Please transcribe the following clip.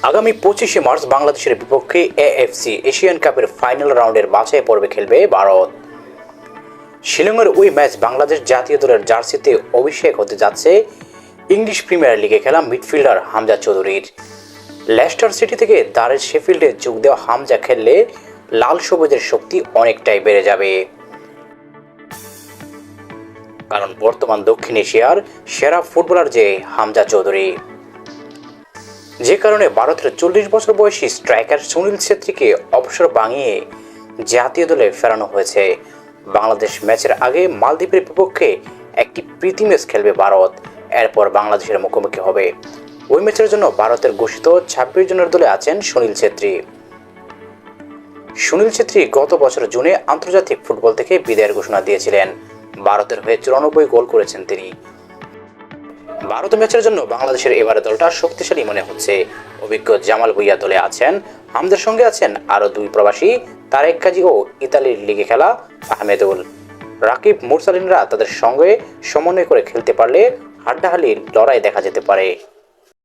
আগামী 25শে মার্চ বাংলাদেশের বিপক্ষে এএফসি এশিয়ান কাপের ফাইনাল রাউন্ডের বাছাই পর্বে খেলবে ভারত। শিলংয়ের ওই ম্যাচ বাংলাদেশ জাতীয় দলের জার্সিতে অভিষেক হতে যাচ্ছে ইংলিশ প্রিমিয়ার লিগে খেলা মিডফিল্ডার হামজা চৌধুরীর। লেস্টার সিটি থেকে দারের শেফিল্ডে যোগ দেওয়া হামজা খেললে লাল সবুজের শক্তি অনেকটাই বেড়ে যাবে, কারণ বর্তমান দক্ষিণ এশিয়ার সেরা ফুটবলার যে হামজা চৌধুরী। যে কারণে ভারতের 40 বছর বয়সী স্ট্রাইকার সুনীল ছেত্রীকে অবসর ভাঙিয়ে জাতীয় দলে ফেরানো হয়েছে। বাংলাদেশ ম্যাচের আগে মালদ্বীপের বিপক্ষে একটি প্রীতি ম্যাচ খেলবে ভারত, এরপর বাংলাদেশের মুখোমুখি হবে। ওই ম্যাচের জন্য ভারতের ঘোষিত 26 জনের দলে আছেন সুনীল ছেত্রী। সুনীল ছেত্রী গত বছর জুনে আন্তর্জাতিক ফুটবল থেকে বিদায়ের ঘোষণা দিয়েছিলেন। ভারতের হয়ে 94 গোল করেছেন তিনি। ভারত ম্যাচের জন্য বাংলাদেশের এবারে দলটা শক্তিশালী মনে হচ্ছে। অভিজ্ঞ জামাল ভুঁইয়া দলে আছেন, হামদের সঙ্গে আছেন আরও 2 প্রবাসী তারেক কাজী ও ইতালির লিগে খেলা আহমেদুল। রাকিব মুরসালিনরা তাদের সঙ্গে সমন্বয় করে খেলতে পারলে হাড্ডাহাড্ডি লড়াই দেখা যেতে পারে।